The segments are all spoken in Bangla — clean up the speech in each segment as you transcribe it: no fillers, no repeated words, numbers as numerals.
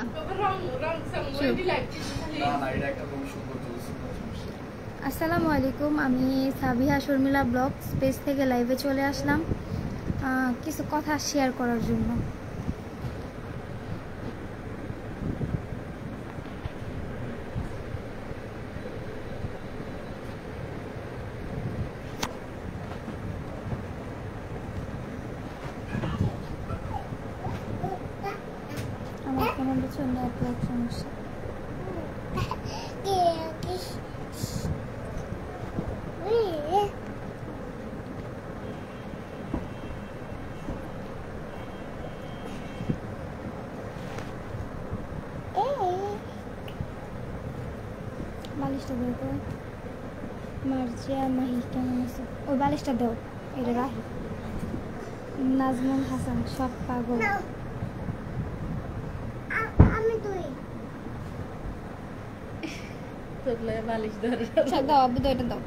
না। আসসালামু আলাইকুম, আমি সাবিহা শর্মিলা ব্লগ স্পেস থেকে লাইভে চলে আসলাম কিছু কথা শেয়ার করার জন্য। আমার ফোনের পিছনে নেটওয়ার্ক সমস্যা। বালিশটা বের করে মার্জিয়া মাহি কেমন আছে? ওই বালিশটা দাও, এটা রাহি। নাজমুল হাসান সব পাগল। বালিশ ধর দাও আব্বু, দাও এটা দাও।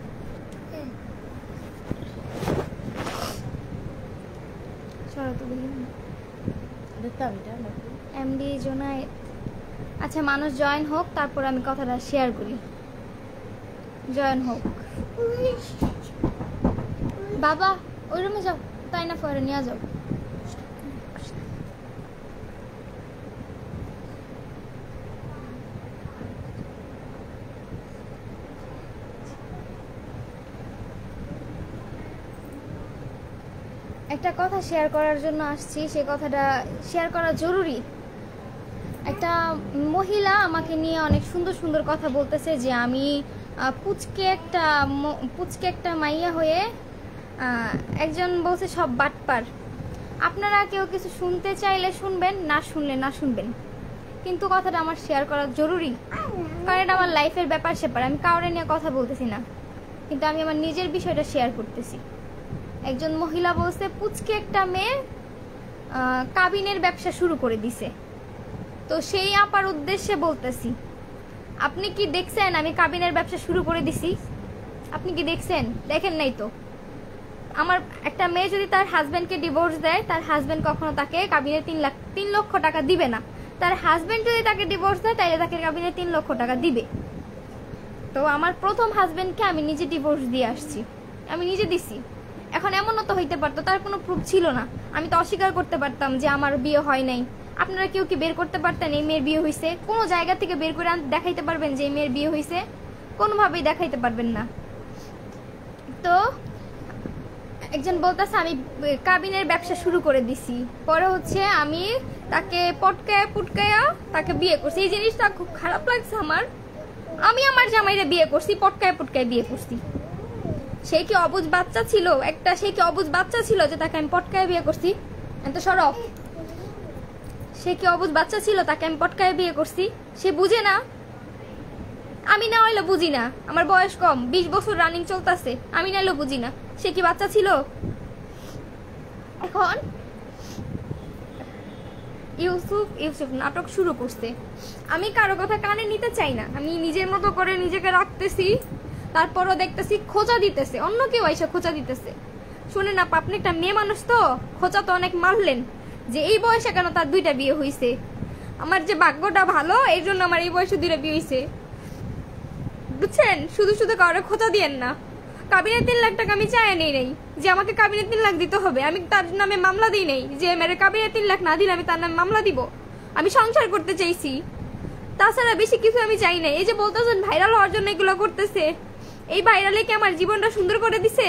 সরাতে দেখি এমডি জোনাই। আচ্ছা, মানুষ জয়েন হোক, তারপর আমি কথাটা শেয়ার করি। জয়েন হোক। বাবা ওই রুমে যাও, তাই না ফরে নিয়ে যাও। একটা কথা শেয়ার করার জন্য আসছি, সে কথাটা শেয়ার করা জরুরি। একটা মহিলা আমাকে নিয়ে অনেক সুন্দর সুন্দর কথা বলতেছে যে আমি পুচকে একটা মাইয়া হয়ে, একজন বলছে সব বাটপার। আপনারা কেউ কিছু শুনতে চাইলে শুনবেন, না শুনলে না শুনবেন, কিন্তু কথাটা আমার শেয়ার করা জরুরি, কারণ এটা আমার লাইফের ব্যাপার স্যাপার। আমি কাউরে নিয়ে কথা বলতেছি না, কিন্তু আমি আমার নিজের বিষয়টা শেয়ার করতেছি। একজন মহিলা বলছে পুচকে একটা মেয়ে কাবিনের ব্যবসা শুরু করে দিছে। তো সেই আপার উদ্দেশ্যে বলতেছি, আপনি কি দেখছেন আমি কাবিনের ব্যবসা শুরু করে দিছি? আপনি কি দেখছেন? দেখেন নাই তো। আমার একটা মেয়ে যদি তার হাজবেন্ডকে ডিভোর্স দেয়, তার হাজবেন্ড কখনো তাকে কাবিনে 3 লক্ষ টাকা দিবে না। তার হাজবেন্ড যদি তাকে ডিভোর্স দেয়, তাহলে তাকে কাবিনে 3 লক্ষ টাকা দিবে। তো আমার প্রথম হাজবেন্ডকে আমি নিজে ডিভোর্স দিয়ে আসছি, আমি নিজে দিছি। এখন এমনও তো হইতে পারতো তার কোনো প্রুফ ছিল না, আমি তো অস্বীকার করতে পারতাম যে আমার বিয়ে হয় নাই। আপনারা কেউ কি বের করতে পারতেন এই মেয়ের বিয়ে হয়েছে? কোনো জায়গা থেকে বের করে দেখাইতে পারবেন যে এই মেয়ের বিয়ে হয়েছে? কোনোভাবেই দেখাইতে পারবেন না। তো একজন বলতেছে আমি কাবিনের ব্যবসা শুরু করে দিছি, পরে হচ্ছে আমি তাকে পটকায়া পুটকায়া তাকে বিয়ে করছি। এই জিনিসটা খুব খারাপ লাগছে আমার। আমি আমার জামাইরে বিয়ে করছি, পটকায়া পুটকায় বিয়ে করছি। সে কি অবুঝ বাচ্চা ছিল একটা? সে কি অবুঝ বাচ্চা ছিল যে তাকে আমি পটকায় বিয়ে করছি? এত সরব। সে কি অবুঝ বাচ্চা ছিল তাকে আমি পটকায় বিয়ে করছি? সে বুঝে না, আমি না হইলে বুঝি না। আমার বয়স কম, 20 বছর রানিং চলতেছে, আমি না হইলে বুঝি না। সে কি বাচ্চা ছিল? এখন ইউসুফ নাটক শুরু করছে। আমি কারো কথা কানে নিতে চাই না, আমি নিজের মতো করে নিজেকে রাখতেছি। তারপরও দেখতেছি খোঁচা দিতেছে, অন্য কেউ এসে খোঁচা দিতেছে। শুনেন আপা, আপনি একটা মেয়ে মানুষ, তো খোঁচা তো অনেক মারলেন যে এই বয়সে কেন তার 2টা বিয়ে হয়েছে। আমার যে ভাগ্যটা ভালো, এই জন্য আমার এই বয়সে 2টা বিয়ে হয়েছে, বুঝছেন? শুধু শুধু কাউরে খোঁচা দিয়েন না। কাবিনে 3 লাখ টাকা আমি চাই নেই নাই যে আমাকে কাবিনে 3 লাখ দিতে হবে। আমি তার নামে মামলা দিই নাই যে মেরে কাবিনে 3 লাখ না দিলে আমি তার নামে মামলা দিব। আমি সংসার করতে চাইছি, তাছাড়া বেশি কিছু আমি চাই নাই। এই যে বলতেছেন ভাইরাল হওয়ার জন্য এগুলো করতেছে, এই ভাইরালে কি আমার জীবনটা সুন্দর করে দিছে?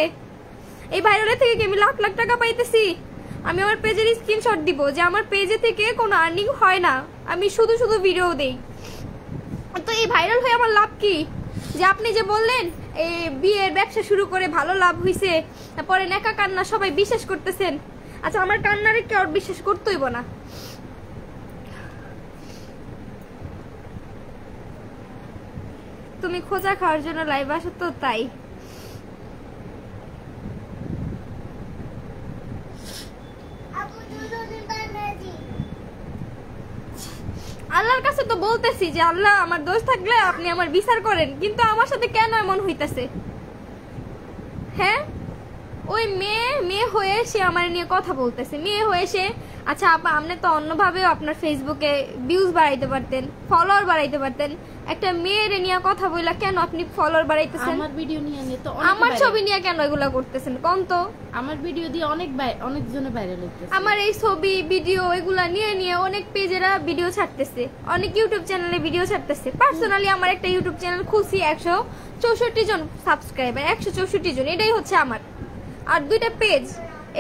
এই ভাইরালে থেকে কি আমি লাখ লাখ টাকা পাইতেছি? আমি আমার পেজের স্ক্রিনশট দিব যে আমার পেজে থেকে কোনো আর্নিং হয় না, আমি শুধু শুধু ভিডিও দেই। তো এই ভাইরাল হয়ে আমার লাভ কি? যে আপনি যে বললেন এই বিয়ের ব্যবসা শুরু করে ভালো লাভ হয়েছে, তারপরে নেকা কান্না সবাই বিশ্বাস করতেছেন। আচ্ছা, আমার কান্নারে কেউ বিশ্বাস করতেইব না। তুমি খোঁজা খাওয়ার জন্য লাইভ আসো তো তাই। আল্লাহর কাছে তো বলতেছি যে আল্লাহ আমার দোষ থাকলে আপনি আমার বিচার করেন, কিন্তু আমার সাথে কেন এমন হইতাছে? হ্যাঁ, ওই মেয়ে হয়ে সে আমার নিয়ে কথা বলতেছে, মেয়ে হয়ে সে আচ্ছা আপা, আপনি তো অন্যভাবেও আপনার ফেসবুকে ভিউজ বাড়াইতে পারতেন, ফলোয়ার বাড়াইতে পারতেন। একটা মেয়ের নিয়ে কথা বইলা কেন আপনি ফলোয়ার বাড়াইতেছেন? আমার ভিডিও নিয়ে তো আমার ছবি নিয়ে কেন এগুলা করতেছেন কোন তো? আমার ভিডিও দিয়ে অনেক জনে ভাইরাল হইতেছে। আমার এই ছবি ভিডিও এগুলা নিয়ে নিয়ে অনেক পেজেরা ভিডিও ছাড়তেছে, অনেক ইউটিউব চ্যানেলে ভিডিও ছাড়তেছে। পার্সোনালি আমার একটা ইউটিউব চ্যানেল খুলছি, 164 জন সাবস্ক্রাইবার, 164 জন, এটাই হচ্ছে আমার। আর 2টা পেজ,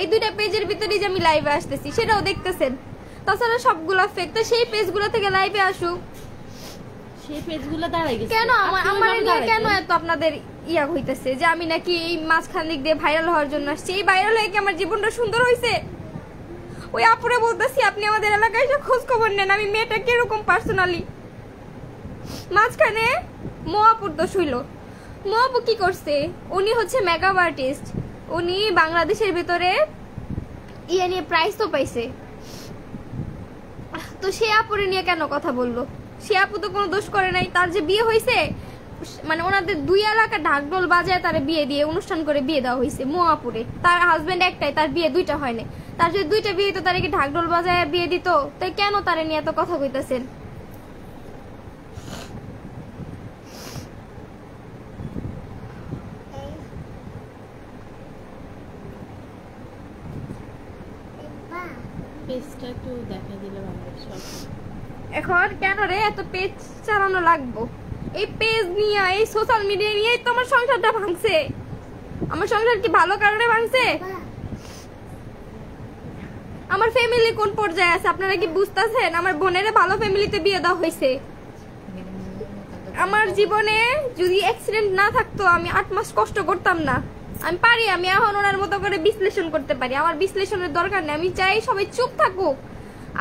এই 2টা পেজের ভিতরে যে আমি লাইভে আসতেছি সেটাও দেখতেছেন। তাছাড়া সবগুলা ফেক, তো সেই পেজগুলো থেকে লাইভে আসুক। সেই পেজগুলো দাঁড়াই গেছে কেন আমার নিয়ে কেন এত আপনাদের ইয়া হইতেছে যে আমি নাকি এই মাঝখান দিক দিয়ে ভাইরাল হওয়ার জন্য আসছি? এই ভাইরাল হয়ে কি আমার জীবনটা সুন্দর হয়েছে? ওই আপুরে বলতেছি আপনি আমাদের এলাকায় এসে খোঁজ খবর নেন আমি মেয়েটা কিরকম পার্সোনালি। মাঝখানে মোয়াপুর দোষ হইল। মোয়াপু কি করছে? উনি হচ্ছে মেকআপ আর্টিস্ট, উনি বাংলাদেশের ভিতরে ইয়ে নিয়ে প্রাইজ তো পাইছে। তো সে আপুরে নিয়ে কেন কথা বললো? সে আপু তো কোনো দোষ করে নাই। তার যে বিয়ে হয়েছে, মানে ওনাদের 2 এলাকা ঢাকঢোল বাজায় তার বিয়ে দিয়ে অনুষ্ঠান করে বিয়ে দেওয়া হয়েছে মোয়াপুরে। তার হাজবেন্ড একটাই, তার বিয়ে 2টা হয় না। তার যদি 2টা বিয়ে হতো তার কি ঢাকঢোল বাজায় বিয়ে দিত? তাই কেন তারে নিয়ে এত কথা কইতেছেন? পেজটা একটু দেখা দিলে ভালো হয়। এখন কেন রে এত পেজ চালানো লাগবো? এই পেজ নিয়ে, এই সোশ্যাল মিডিয়া নিয়ে তো আমার সংসারটা ভাঙছে। আমার সংসার কি ভালো কারণে ভাঙছে? আমার ফ্যামিলি কোন পর্যায়ে আছে আপনারা কি বুঝতেছেন? আমার বোনের ভালো ফ্যামিলিতে বিয়ে দেওয়া হয়েছে। আমার জীবনে যদি অ্যাক্সিডেন্ট না থাকতো আমি 8 মাস কষ্ট করতাম না। আমি পারি, আমি এখন ওনার মতো করে বিশ্লেষণ করতে পারি। আমার বিশ্লেষণের দরকার নেই, আমি চাই সবাই চুপ থাকুক।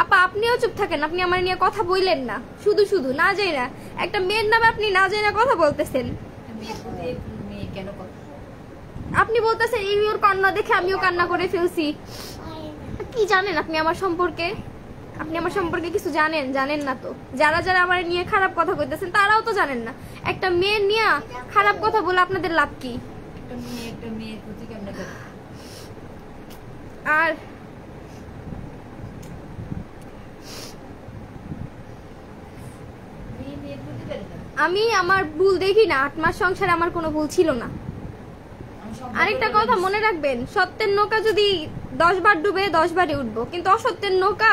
আপা আপনিও চুপ থাকেন, আপনি আমার নিয়ে কথা বললেন না। শুধু শুধু না যাই না, একটা মেয়ের নামে আপনি না যাই না কথা বলতেছেন। আপনি বলতেছেন এই ওর কান্না দেখে আমিও কান্না করে ফেলছি। কি জানেন আপনি আমার সম্পর্কে? আপনি আমার সম্পর্কে কিছু জানেন? জানেন না তো। যারা যারা আমার নিয়ে খারাপ কথা কইতেছেন তারাও তো জানেন না। একটা মেয়ের নিয়ে খারাপ কথা বলে আপনাদের লাভ কি? আর আমি আমার ভুল দেখি না। 8 মাস সংসারে আমার কোনো ভুল ছিল না। আরেকটা কথা মনে রাখবেন, সত্যের নৌকা যদি 10 বার ডুবে 10 বারই উঠবো, কিন্তু অসত্যের নৌকা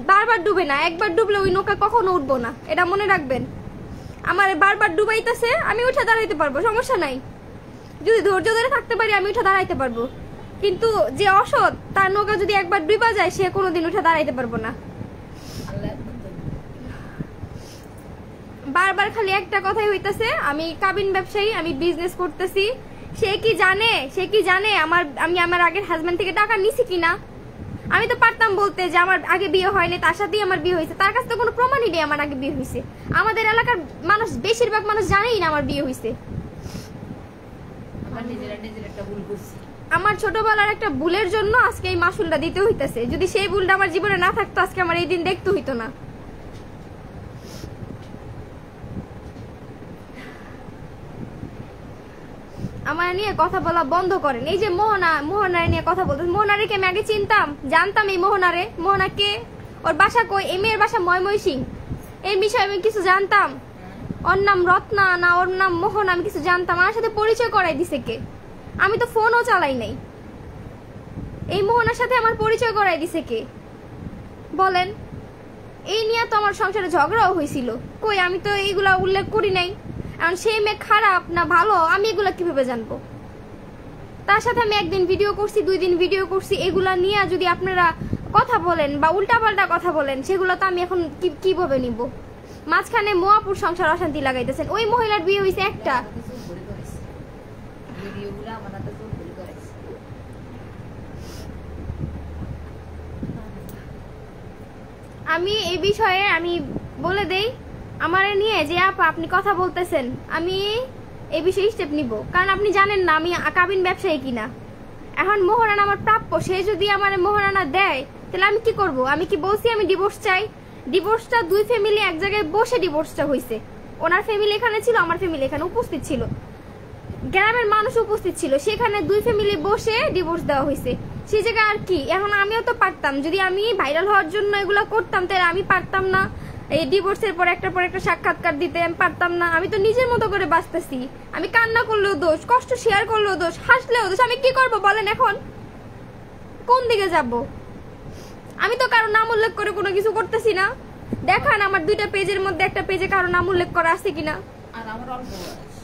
বারবার ডুবে না। একবার ডুবলে ওই নৌকা কখনো উঠবো না, এটা মনে রাখবেন। আমার বারবার ডুবাইতেছে, আমি উঠে দাঁড়াইতে পারবো, সমস্যা নাই। যদি ধৈর্য ধরে থাকতে পারি আমি উঠে দাঁড়াইতে পারবো। কিন্তু যে অসৎ, তার নৌকা যদি একবার ডুবা যায় সে কোনোদিন উঠে দাঁড়াইতে পারবো না। বারবার খালি একটা কথাই হইতাছে আমি কাবিন ব্যবসায়ী, আমি বিজনেস করতেছি। সে কি জানে? সে কি জানে আমি আমার আগের হাজবেন্ড থেকে টাকা নিছি কিনা? আমি তো পারতাম বলতে যে আমার আগে বিয়ে হয়নি, তার সাথেই আমার বিয়ে হয়েছে। তার কাছে তো কোনো প্রমাণই নেই আমার আগে বিয়ে হয়েছে। আমাদের এলাকার মানুষ, বেশিরভাগ মানুষ জানেই না আমার বিয়ে হয়েছে। আমার ছোটবেলার একটা ভুলের জন্য আজকে এই মাসুলটা দিতে হইতেছে। যদি সেই ভুলটা আমার জীবনে না থাকতো আজকে আমার এই দিন দেখতে হইতো না। আমার নিয়ে কথা বলা বন্ধ করেন। এই যে মোহনারে নিয়ে কথা বলতে, মোহনারে কি আমি আগে চিনতাম? জানতাম এই মোহনারে? মোহনা কে? ওর বাসা কই? এই মেয়ের বাসা ময়মনসিং। এই বিষয়ে আমি কিছু জানতাম? ওর নাম রত্না না ওর নাম মোহন, আমি কিছু জানতাম? আমার সাথে পরিচয় করাই দিছে কে? আমি তো ফোনও চালাই নাই। এই মোহনার সাথে আমার পরিচয় করাই দিছে কে বলেন? এই নিয়ে তো আমার সংসারে ঝগড়াও হয়েছিল। কই, আমি তো এইগুলা উল্লেখ করি নাই। এখন সেই মেয়ে খারাপ না ভালো আমি এগুলা কিভাবে জানবো? তার সাথে আমি একদিন ভিডিও করছি, 2 দিন ভিডিও করছি। এগুলা নিয়ে যদি আপনারা কথা বলেন বা উল্টাপাল্টা কথা বলেন, সেগুলো তো আমি এখন কিভাবে নিব? মাঝখানে মোয়াপুর সংসার অশান্তি লাগাইতেছেন। ওই মহিলার বিয়ে হয়েছে একটা। আমি এই বিষয়ে আমি বলে দেই, আমার নিয়ে যে আপনি কথা বলতেছেন আমি এই বিষয়ে স্টেপ নিব। কারণ আপনি জানেন না আমি কাবিন ব্যবসায়ী কিনা। এখন মোহরানা আমার প্রাপ্য, সে যদি আমার মোহরানা দেয় তাহলে আমি কি করব? আমি কি বলছি আমি ডিভোর্স চাই? ডিভোর্সটা 2 ফ্যামিলি এক জায়গায় বসে ডিভোর্সটা হয়েছে। ওনার ফ্যামিলি এখানে ছিল, আমার ফ্যামিলি এখানে উপস্থিত ছিল, গ্রামের মানুষ উপস্থিত ছিল। সেখানে 2 ফ্যামিলি বসে ডিভোর্স দেওয়া হয়েছে। সেই জায়গায় আর কি, এখন আমিও তো পারতাম, যদি আমি ভাইরাল হওয়ার জন্য এগুলো করতাম তাহলে আমি পারতাম না এই ডিভোর্সের পর একটা সাক্ষাৎকার দিতে? আমি পারতাম না? আমি তো নিজের মতো করে বাঁচতেছি। আমি কান্না করলেও দোষ, কষ্ট শেয়ার করলেও দোষ, হাসলেও দোষ। আমি কি করব বলেন? এখন কোন দিকে যাব? আমি তো কারো নাম উল্লেখ করে কোনো কিছু করতেছি না। দেখান আমার 2টা পেজের মধ্যে একটা পেজে কারো নাম উল্লেখ করা আছে কিনা। আর আমার অল্প বয়স,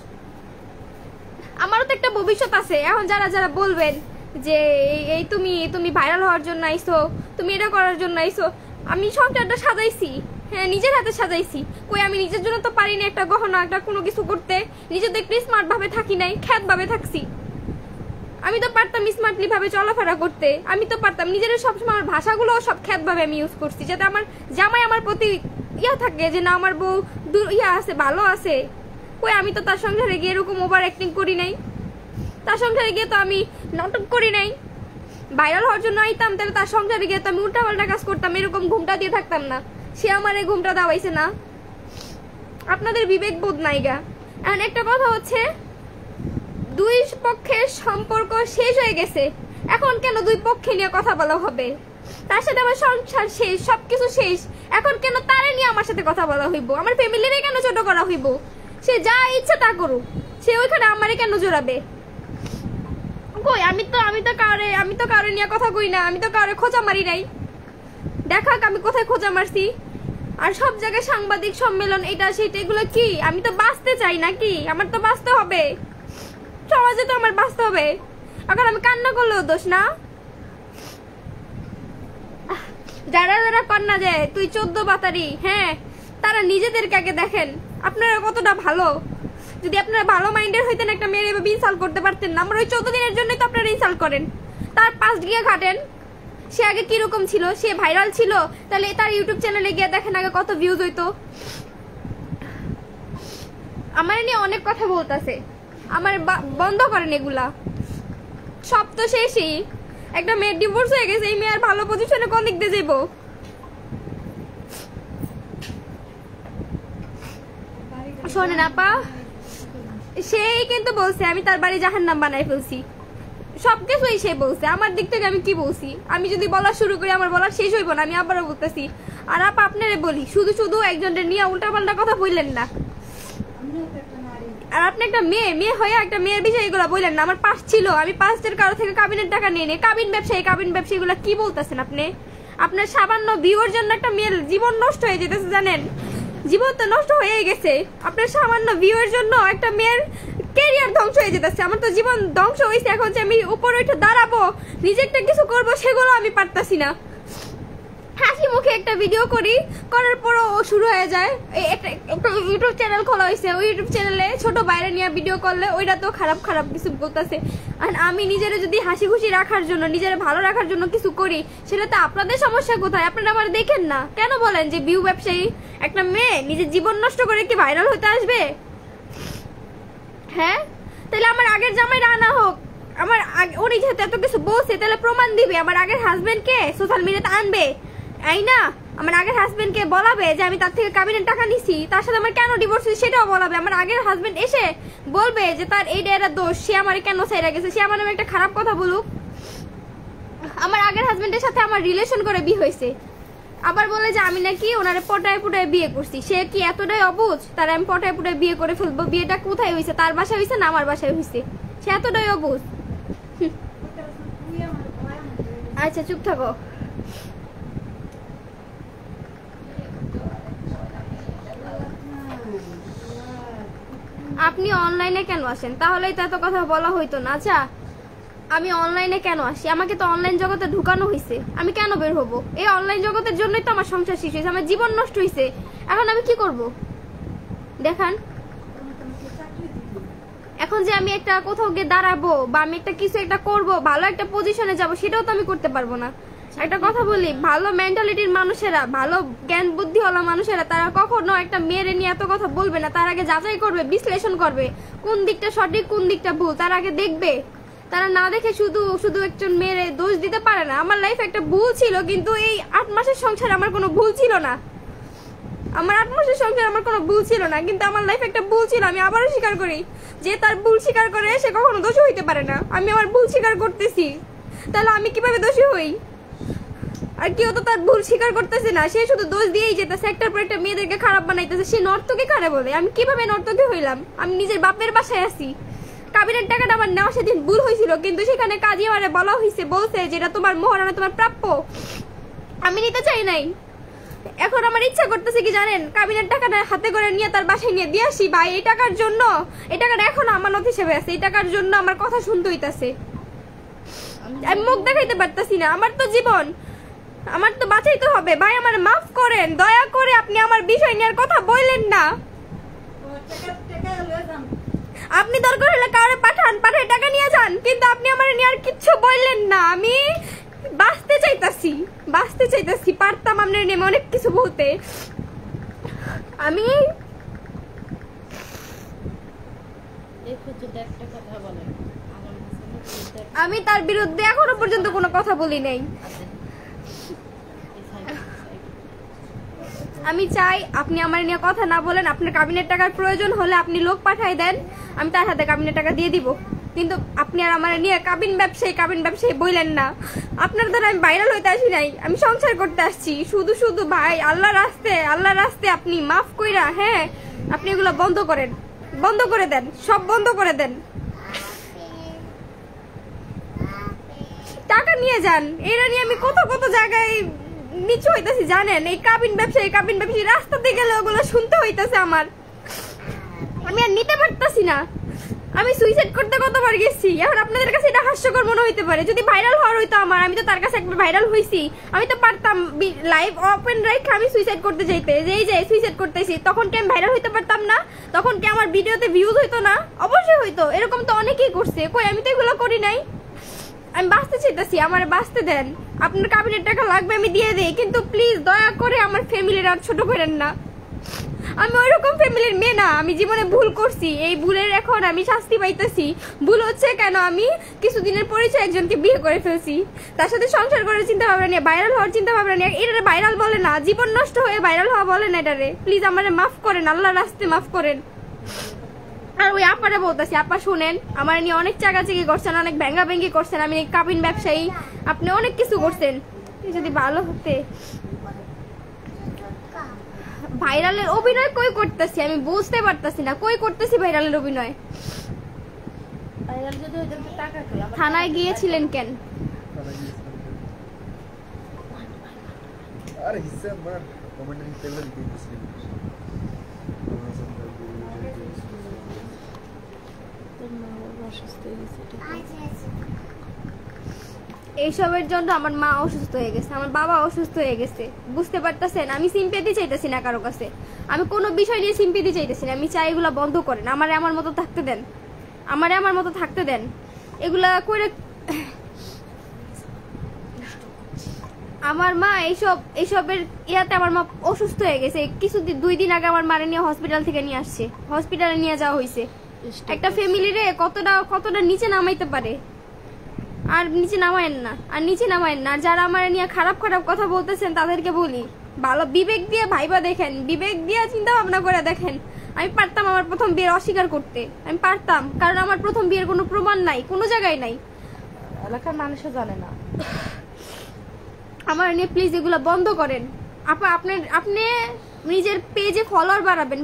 আমারও তো একটা ভবিষ্যৎ আছে। এখন যারা যারা বলবেন যে এই তুমি ভাইরাল হওয়ার জন্য আইছো, তুমি এটা করার জন্য আইছো, আমি সংসারটা সাজাইছি, হ্যাঁ নিজের হাতে সাজাইছি। কই আমি নিজের জন্য তো পারি না একটা গহনা, একটা কোনো কিছু করতে। নিজে তো একটু স্মার্ট ভাবে থাকি নাই, খ্যাত ভাবে থাকছি। আমি তো পারতাম স্মার্টলি ভাবে চলাফেরা করতে। আমি তো পারতাম নিজের সবসময় আমার ভাষাগুলো সব খ্যাত ভাবে আমি ইউজ করছি, যাতে আমার জামাই আমার প্রতি থাকে যে না আমার বউ আছে, ভালো আছে। কই আমি তো তার সংসারে গিয়ে এরকম ওভার অ্যাক্টিং করি নাই। তার সংসারে গিয়ে তো আমি নাটক করি নাই। ভাইরাল হওয়ার জন্য আইতাম, তাহলে তার সংসারে গিয়ে তো আমি উল্টাপাল্টা কাজ করতাম, এরকম ঘুমটা দিয়ে থাকতাম না। সে আমার এই ঘুমটা দেওয়াইছে না। আপনাদের বিবেক বোধ নাই গা। এখন একটা কথা হচ্ছে, 2 পক্ষের সম্পর্ক শেষ হয়ে গেছে, এখন কেন 2 পক্ষে নিয়ে কথা বলা হবে? তার সাথে আমার সংসার শেষ, সবকিছু শেষ, এখন কেন তারে নিয়ে আমার সাথে কথা বলা হইব? আমার ফ্যামিলিরে কেন ছোট করা হইব? সে যা ইচ্ছা তা করুক, সে ওইখানে আমারে কেন জোড়াবে? কই আমি তো কারে নিয়ে কথা কই না, আমি তো কারে খোঁচা মারি নাই। দেখাক আমি কোথায় খোঁচা মারছি। আর সব জায়গায় সাংবাদিক সম্মেলন, এটা সেটা, এগুলো কি? আমি তো বাঁচতে চাই নাকি? আমার তো বাঁচতে হবে, সমাজে তো আমার বাঁচতে হবে। এখন আমি কান্না করলেও দোষ না? যারা যারা কন্যা যায় তুই 14 বাতারি, হ্যাঁ তারা নিজেদেরকে আগে দেখেন আপনারা কতটা ভালো। যদি আপনারা ভালো মাইন্ডের হইতেন, একটা মেয়ের এভাবে ইনসাল্ট করতে পারতেন না। আমার ওই 14 দিনের জন্যই তো আপনারা ইনসাল্ট করেন। তার পাস্ট গিয়ে ঘাটেন, সে আগে কিরকম ছিল, সে ভাইরাল ছিল, তাহলে তার ইউটিউব চ্যানেলে গিয়ে দেখেন আগে কত ভিউজ হইতো। আমার নিয়ে অনেক কথা বলতেছে, আমার বন্ধ করেন এগুলা। সব তো শেষই, একটা মেয়ের ডিভোর্স হয়ে গেছে, এই মেয়ে আর ভালো পজিশনে কোন দিক দিয়ে যাইবো? শোনেন আপা, সেই কিন্তু বলছে আমি তার বাড়ি জাহান্নাম বানাই ফেলছি, সবকিছুই সে বলছে। আমার দিক থেকে আমি কি বলছি? আমি যদি বলা শুরু করি আমার বলার শেষ হইব না, আমি আবারও বলতেছি। আর আপা আপনারে বলি, শুধু শুধু একজনের নিয়ে উল্টাপাল্টা কথা বললেন না। আর আপনি একটা মেয়ে হয়ে একটা মেয়ের বিষয় এগুলো বললেন না। আমার পাস ছিল, আমি পাস্টের কারো থেকে কাবিনের টাকা নিয়ে নেই। কাবিন ব্যবসায়ী এগুলো কি বলতেছেন আপনি? আপনার সামান্য ভিউর জন্য একটা মেয়ের জীবন নষ্ট হয়ে যেতেছে, জানেন? জীবন তো নষ্ট হয়ে গেছে। আপনার সামান্য ভিউয়ের জন্য একটা মেয়ের ক্যারিয়ার ধ্বংস হয়ে যেতেছে। আমার তো জীবন ধ্বংস হয়েছে। এখন যে আমি উপরে উঠে দাঁড়াবো, নিজে একটা কিছু করবো, সেগুলো আমি পারতাছি না। হাসি মুখে একটা ভিডিও করার পরও ও শুরু হয়ে যায়। একটা ইউটিউব চ্যানেল খোলা হয়েছে, ওই ইউটিউব চ্যানেলে ছোট বাইরে নিয়ে ভিডিও করলে ওইটা তো খারাপ কিছু বলতেছে। আর আমি নিজেরা যদি হাসি খুশি রাখার জন্য, নিজেরা ভালো রাখার জন্য কিছু করি, সেটা তো আপনাদের সমস্যা কোথায়? আপনারা আমার দেখেন না কেন? বলেন যে ভিউ ব্যবসায়ী একটা মেয়ে নিজের জীবন নষ্ট করে কি ভাইরাল হতে আসবে? হ্যাঁ, তাহলে আমার আগের জামাইরা আনা হোক। আমার উনি যেহেতু এত কিছু বলছে, তাহলে প্রমাণ দিবে। আমার আগের হাজবেন্ডকে সোশ্যাল মিডিয়াতে আনবে, এই না? আমার আগের হাজবেন্ডকে বলাবে যে আমি তার থেকে কাবিনের টাকা নিছি, তার সাথে আমার কেন ডিভোর্স হয়েছে সেটাও বলাবে। আমার আগের হাজবেন্ড এসে বলবে যে তার এইটা এটা দোষ, সে আমার কেন ছেড়ে গেছে, সে আমার নামে একটা খারাপ কথা বলুক। আমার আগের হাজবেন্ডের সাথে আমার রিলেশন করে বিয়ে হয়েছে, আবার বলে যে আমি নাকি ওনারে পটায় পুটায় বিয়ে করছি। সে কি এতটাই অবুঝ তার আমি পটায় পুটায় বিয়ে করে ফেলবো? বিয়েটা কোথায় হয়েছে? তার বাসায় হয়েছে না আমার বাসায় হয়েছে? সে এতটাই অবুঝ। আচ্ছা চুপ থাকো। আপনি অনলাইনে কেন আসেন? তাহলেই তো এত কথা বলা হইতো না। আচ্ছা আমি অনলাইনে কেন আসি? আমাকে তো অনলাইন জগতে ঢুকানো হয়েছে, আমি কেন বের হবো? এই অনলাইন জগতের জন্যই তো আমার সংসার শেষ হয়েছে, আমার জীবন নষ্ট হয়েছে। এখন আমি কি করব দেখান? এখন যে আমি একটা কোথাও গিয়ে দাঁড়াবো বা আমি একটা কিছু একটা করবো, ভালো একটা পজিশনে যাব, সেটাও তো আমি করতে পারবো না। একটা কথা বলি, ভালো মেন্টালিটির মানুষেরা, ভালো জ্ঞান বুদ্ধিওয়ালা মানুষেরা, তারা কখনো একটা মেয়ের নিয়ে এত কথা বলবে না। তার আগে যাচাই করবে, বিশ্লেষণ করবে, কোন দিকটা সঠিক কোন দিকটা ভুল, তার আগে দেখবে। তারা না দেখে শুধু শুধু একজন মেয়ের দোষ দিতে পারে না। আমার লাইফে একটা ভুল ছিল, কিন্তু এই 8 মাসের সংসারে আমার কোনো ভুল ছিল না। আমার 8 মাসের সংসারে আমার কোনো ভুল ছিল না, কিন্তু আমার লাইফে একটা ভুল ছিল। আমি আবারও স্বীকার করি যে তার ভুল স্বীকার করে সে কখনো দোষ হইতে পারে না। আমি আমার ভুল স্বীকার করতেছি। তাহলে আমি কিভাবে দোষী হই? আর কেউ তো তার ভুল স্বীকার করতেছে না, সে শুধু দোষ দিয়েই যেতেছে, একটার পর একটা মেয়েদেরকে খারাপ বানাইতেছে। সে নর্তকে কারে বলে? আমি কিভাবে নর্তকী হইলাম? আমি নিজের বাপের বাসায় আছি, কাবিনের টাকাটা আমার নেওয়া সেদিন ভুল হয়েছিল, কিন্তু সেখানে কাজী আমারে বলা হয়েছে, বলছে যেটা তোমার মোহরানা, তোমার প্রাপ্য, আমি নিতে চাই নাই। এখন আমার ইচ্ছা করতেছে কি জানেন, কাবিনের টাকাটা হাতে করে নিয়ে তার বাসায় নিয়ে দিয়ে আসি। ভাই এই টাকার জন্য, এই টাকাটা এখন আমানত হিসেবে আছে, এই টাকার জন্য আমার কথা শুনতে হইতাছে। আমি মুখ দেখাইতে পারতাছি না, আমার তো জীবন, আমার তো বাঁচাইতে হবে। ভাই আমার মাফ করেন, দয়া করে আপনি আমার বিষয় নেওয়ার কথা বললেন না। আপনি দরকার হলে কাউরে পাঠায় টাকা নিয়ে যান, কিন্তু আপনি আমার নেওয়ার কিচ্ছু বললেন না। আমি বাঁচতে চাইতাছি, পারতাম আপনার নেমে অনেক কিছু বলতে। আমি তার বিরুদ্ধে এখনো পর্যন্ত কোনো কথা বলি নাই। আমি চাই আপনি আমার নিয়ে কথা না বলেন। আপনার কাবিনের টাকার প্রয়োজন হলে আপনি লোক পাঠায় দেন, আমি তার হাতে কাবিনের টাকা দিয়ে দিব, কিন্তু আপনি আর আমার নিয়ে কাবিন ব্যবসায়ী বললেন না। আপনার দ্বারা আমি ভাইরাল হইতে আসি নাই, আমি সংসার করতে আসছি। শুধু ভাই আল্লাহ রাস্তে আপনি মাফ কইরা, হ্যাঁ আপনি এগুলো বন্ধ করে দেন, সব বন্ধ করে দেন। টাকা নিয়ে যান, এরা নিয়ে আমি কত জায়গায় নিচু হইতাছি জানেন। এই কাবিন ব্যবসায়ী রাস্তাতে গেলে ওগুলো শুনতে হইতাছে আমার, আমি আর নিতে পারতাছি না। আমি সুইসাইড করতে কতবার গেছি, এখন আপনাদের কাছে এটা হাস্যকর মনে হইতে পারে। যদি ভাইরাল হওয়ার হইতো আমার, আমি তো তার কাছে একবার ভাইরাল হইছি, আমি তো পারতাম লাইভ ওপেন রাইখে আমি সুইসাইড করতে যাইতে, যেই সুইসাইড করতেছি, তখন কি আমি ভাইরাল হইতে পারতাম না? তখন কি আমার ভিডিওতে ভিউজ হইতো না? অবশ্যই হইতো। এরকম তো অনেকেই করছে, কই আমি তো এগুলো করি নাই। আমি বাঁচতে চাইতেছি, আমার বাঁচতে দেন। আপনার কাবিনের টাকা লাগবে আমি দিয়ে দেই, কিন্তু প্লিজ দয়া করে আমার ফ্যামিলির আর ছোট করেন না। আমি ওইরকম ফ্যামিলির মেয়ে না, আমি জীবনে ভুল করছি, এই ভুলের এখন আমি শাস্তি পাইতেছি। ভুল হচ্ছে কেন, আমি কিছুদিনের পরিচয় একজনকে বিয়ে করে ফেলছি, তার সাথে সংসার করার চিন্তা ভাবনা নিয়ে, ভাইরাল হওয়ার চিন্তা ভাবনা নিয়ে। এটারে ভাইরাল বলে না, জীবন নষ্ট হয়ে ভাইরাল হওয়া বলে না এটারে। প্লিজ আমারে মাফ করেন, আল্লাহর রাস্তে মাফ করেন। আর ওই আপারে বলতেছি, আপা শুনেন, আমার নিয়ে অনেক চাকাচাকি করছেন, অনেক ভেঙ্গাভেঙ্গি করছেন, আমি কাবিন ব্যবসায়ী, আপনি অনেক কিছু করছেন। যদি ভালো হতে, ভাইরালের অভিনয় কই করতেছি আমি বুঝতে পারতেছি না, কই করতেছি ভাইরালের অভিনয়? থানায় গিয়েছিলেন কেন? আরে হিসাব মার কমেন্টে তেল দিতেছি। এইসবের জন্য আমার মা অসুস্থ হয়ে গেছে, আমার বাবা অসুস্থ হয়ে গেছে, বুঝতে পারতেছেন? আমি সিম্পেথি চাইতেছি না কারো কাছে, আমি কোনো বিষয় নিয়ে সিম্পেথি চাইতেছি না। আমি চাই এগুলা বন্ধ করেন, আমারে আমার মতো থাকতে দেন। এগুলা করে আমার মা এইসবের ইয়াতে আমার মা অসুস্থ হয়ে গেছে। কিছুদিন 2 দিন আগে আমার মারে নিয়ে হসপিটাল থেকে নিয়ে আসছে, হসপিটালে নিয়ে যাওয়া হয়েছে। একটা ফ্যামিলিরে কতটা নিচে নামাইতে পারে। আর নিচে নামায়েন না। যারা আমার নিয়ে খারাপ কথা বলতেছেন তাদেরকে বলি, ভালো বিবেক দিয়ে ভাইবা দেখেন, বিবেক দিয়ে চিন্তা ভাবনা করে দেখেন। আমি পারতাম আমার প্রথম বিয়ের অস্বীকার করতে, আমি পারতাম, কারণ আমার প্রথম বিয়ের কোনো প্রমাণ নাই, কোনো জায়গায় নাই, এলাকার মানুষও জানে না। আমার নিয়ে প্লিজ এগুলো বন্ধ করেন। আপনি নিজের পেজে ফলোয়ার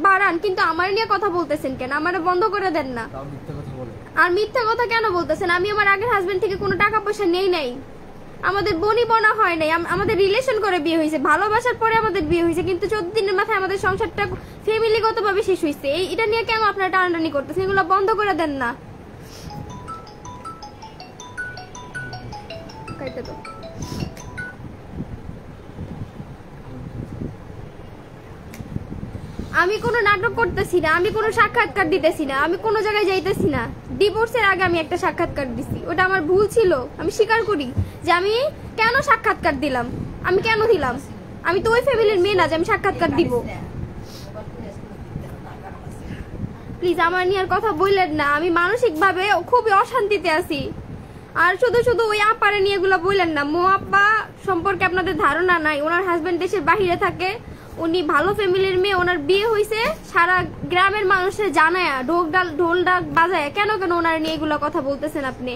বাড়ান, কিন্তু আমার নিয়ে কথা বলতেছেন কেন? আমারে বন্ধ করে দেন না। আর মিথ্যা কথা কেন বলতেছেন? আমি আমার আগের হাজবেন্ড থেকে কোনো টাকা পয়সা নেই নাই, আমাদের বনা হয় নাই, আমাদের রিলেশন করে বিয়ে হয়েছে, ভালোবাসার পরে আমাদের বিয়ে হয়েছে, কিন্তু 14 দিনের মাথায় আমাদের সংসারটা ফ্যামিলিগত ভাবে শেষ হয়েছে। এটা নিয়ে কেন আপনারা টানাটানি করতেছেন? এগুলো বন্ধ করে দেন না। আমি কোনো নাটক করতেছি না, আমি কোনো সাক্ষাৎকার দিতেছি না, আমি কোনো জায়গায় যাইতেছি না। ডিভোর্সের আগে আমি একটা সাক্ষাৎকার দিছি, ওটা আমার ভুল ছিল, আমি স্বীকার করি যে আমি কেন সাক্ষাৎকার দিলাম, আমি কেন দিলাম। আমি তো ওই ফ্যামিলির মেয়ে না যে আমি সাক্ষাৎকার দিব। প্লিজ আমার নিয়ে আর কথা বললেন না, আমি মানসিকভাবে খুবই অশান্তিতে আছি। আর শুধু ওই আপারে নিয়ে এগুলো বললেন না। মো আপা সম্পর্কে আপনাদের ধারণা নাই, ওনার হাজবেন্ড দেশের বাহিরে থাকে, উনি ভালো ফ্যামিলির মেয়ে, ওনার বিয়ে হয়েছে সারা গ্রামের মানুষের জানায়, ঢোল ডাক বাজায়। কেন ওনার নিয়ে এগুলো কথা বলতেছেন আপনি?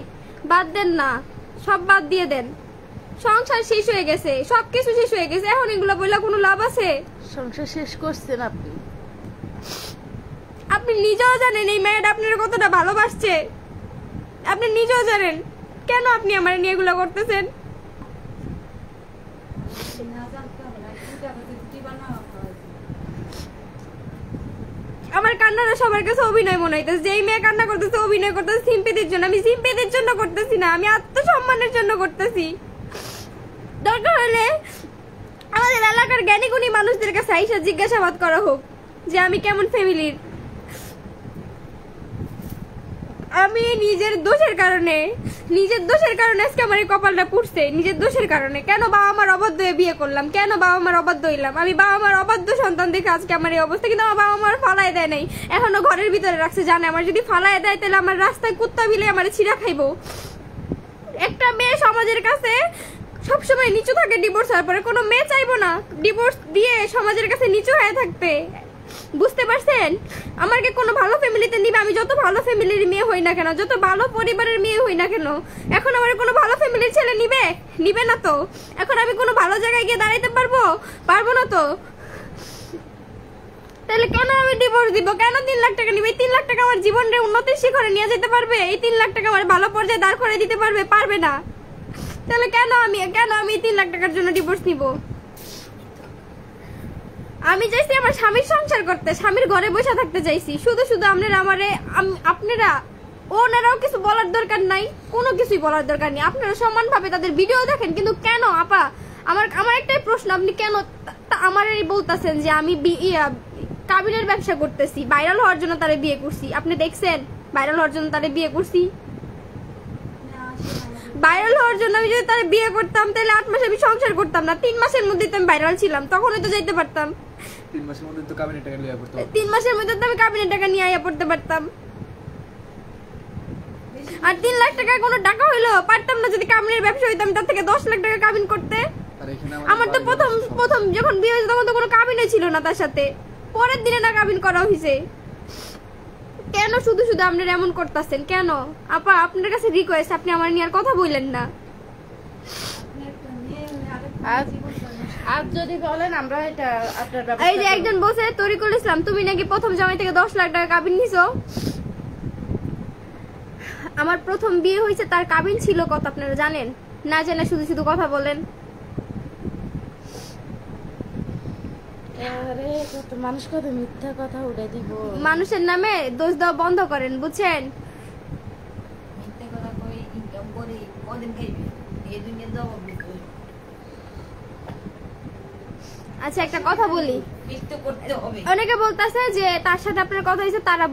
বাদ দেন না, সব বাদ দিয়ে দেন। সংসার শেষ হয়ে গেছে, সবকিছু শেষ হয়ে গেছে, এখন এগুলো বললে কোনো লাভ আছে? সংসার শেষ করছেন আপনি। আপনি নিজেও জানেন এই মেয়েটা আপনার কতটা ভালোবাসছে, আপনি নিজেও জানেন। কেন আপনি আমার নিয়ে এগুলো করতেছেন? আমার কান্নাটা সবার কাছে অভিনয় মনে হইতেছে, যে এই মেয়ে কান্না করতেছে অভিনয় করতেছে সিম্পেথির জন্য। আমি সিম্পেথির জন্য করতেছি না, আমি আত্মসম্মানের জন্য করতেছি। দরকার হলে আমাদের এলাকার জ্ঞানী গুণী মানুষদের কাছে আইসা জিজ্ঞাসাবাদ করা হোক যে আমি কেমন ফ্যামিলির। আমি নিজের দোষের কারণে আজকে আমার এই কপালটা পুড়ছে, নিজের দোষের কারণে। কেন বাবা আমার অবাধ্য হয়ে বিয়ে করলাম, কেন বাবা আমার অবাধ্য হইলাম? আমি বাবা আমার অবাধ্য সন্তান দেখে আজকে আমার এই অবস্থা। কিন্তু আমার বাবা আমার ফালায় দেয় নাই, এখনো ঘরের ভিতরে রাখছে। জানে আমার যদি ফালায় দেয় তাহলে আমার রাস্তায় কুত্তা বিলে আমার ছিঁড়া খাইবো। একটা মেয়ে সমাজের কাছে সবসময় নিচু থাকে ডিভোর্স হওয়ার পরে। কোনো মেয়ে চাইবো না ডিভোর্স দিয়ে সমাজের কাছে নিচু হয়ে থাকতে। বুঝতে পারছেন? আমাকে কোনো ভালো ফ্যামিলিতে নিবে, আমি যত ভালো ফ্যামিলির মেয়ে হই না কেন, যত ভালো পরিবারের মেয়ে হই না কেন, এখন আমার কোনো ভালো ফ্যামিলির ছেলে নিবে না তো। এখন আমি কোনো ভালো জায়গায় গিয়ে দাঁড়াইতে পারবো না তো। তাহলে কেন আমি ডিভোর্স দিব? কেন 3 লাখ টাকা নিবে? 3 লাখ টাকা আমার জীবনের উন্নতির শিখরে নিয়ে যেতে পারবে? এই 3 লাখ টাকা আমার ভালো পর্যায়ে দাঁড় করে দিতে পারবে না। তাহলে কেন আমি 3 লাখ টাকার জন্য ডিভোর্স নিব? আমি চাইছি আমার স্বামীর সংসার করতে, স্বামীর ঘরে বসে থাকতে চাইছি। শুধু আপনারা ওনারাও কিছু বলার দরকার নাই, কোনো কিছুই বলার দরকার নেই। আপনারা সমানভাবে তাদের ভিডিও দেখেন। কিন্তু কেন আপা, আমার একটাই প্রশ্ন, আপনি কেন আমার এই বলতেছেন যে আমি কাবিনের ব্যবসা করতেছি, ভাইরাল হওয়ার জন্য তারে বিয়ে করছি? আপনি দেখছেন ভাইরাল হওয়ার জন্য তারে বিয়ে করছি? ভাইরাল হওয়ার জন্য আমি যদি তারে বিয়ে করতাম তাহলে 8 মাসে আমি সংসার করতাম না। 3 মাসের মধ্যে তো আমি ভাইরাল ছিলাম, তখনই তো যাইতে পারতাম। 3 মাসের মধ্যে তো কাবিনের টাকা নিয়ে পড়তে পারতাম। 3 মাসের মধ্যে তো আমি কাবিনের টাকা নিয়ে আইয়া পড়তে পারতাম। আর 3 লাখ টাকা কোনো টাকা হইলো পারতাম না যদি কাবিনের ব্যবসা হইতাম তার থেকে 10 লাখ টাকা কাবিন করতে। আর এখানে আমার তো প্রথম যখন বিয়ে হয়েছে তখন তো কোনো কাবিনই ছিল না তার সাথে, পরের দিনে না কাবিন করা হয়েছে। কেন শুধু আপনারা এমন করতেছেন কেন? আপা আপনার কাছে রিকোয়েস্ট, আপনি আমার নিয়ে আর কথা বললেন না। আর যদি বলেন আমরা এটা আপনার ব্যবস্থা। এই যে একজন বলছে তরিকুল ইসলাম, তুমি নাকি প্রথম জামাই থেকে 10 লাখ টাকা কাবিন নিছো। আমার প্রথম বিয়ে হয়েছে, তার কাবিন ছিল কত আপনারা জানেন? না জানে শুধু কথা বলেন। আরে কত মানুষ কত মিথ্যা কথা উড়ে দিব। মানুষের নামে দোষ দেওয়া বন্ধ করেন, বুঝছেন? মিথ্যে কথা কই ইনকাম করি কদিন খাইবে এই দুনিয়া দাও। আচ্ছা একটা কথা বলি, মিথ্যে করতে হবে। অনেকে বলতেছে যে তার সাথে আপনার কথা হয়েছে, তারা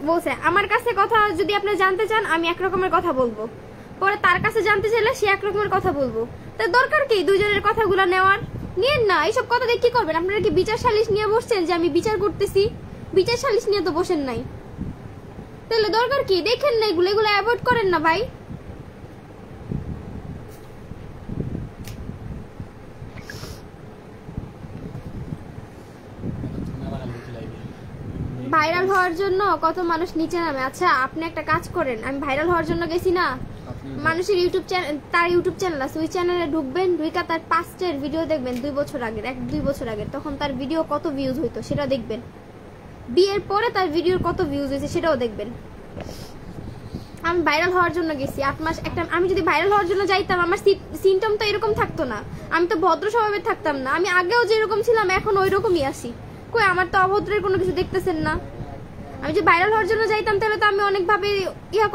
বলছে আমার কাছে কথা যদি আপনি জানতে চান আমি এক রকমের কথা বলবো, পরে তার কাছে জানতে চাইলে সে এক রকমের কথা বলবো। তার দরকার কি দুজনের কথাগুলো নেওয়ার? নিয়েন না। এইসব কথা দিয়ে কি করবেন? আপনারা কি বিচার সালিশ নিয়ে বসছেন যে আমি বিচার করতেছি? বিচার সালিশ নিয়ে তো বসেন নাই, তাহলে দরকার কি? দেখেন না এগুলো অ্যাভয়েড করেন না ভাই। ভাইরাল হওয়ার জন্য কত মানুষ নিচে নামে। আচ্ছা আপনি একটা কাজ করেন, আমি ভাইরাল হওয়ার জন্য গেছি না, মানুষের ইউটিউব চ্যানেল, তার ইউটিউব চ্যানেল আছে, ওই চ্যানেলে ঢুকবেন, ঢুকা তার পাস্টের ভিডিও দেখবেন 2 বছর আগের, 1-2 বছর আগের, তখন তার ভিডিও কত ভিউজ হইতো সেটা দেখবেন। বিয়ের পরে তার ভিডিওর কত ভিউজ হয়েছে সেটাও দেখবেন। আমি ভাইরাল হওয়ার জন্য গেছি 8 মাস একটা। আমি যদি ভাইরাল হওয়ার জন্য যাইতাম আমার সিমটম তো এরকম থাকতো না, আমি তো ভদ্র স্বভাবের থাকতাম না। আমি আগেও যেরকম ছিলাম এখন ওই রকমই আছি। কই আমার তো অভদ্রের কোনো কিছু দেখতেছেন না। আমি যে ভাইরাল হওয়ার জন্য যাইতাম তাহলে তো আমি অনেকভাবে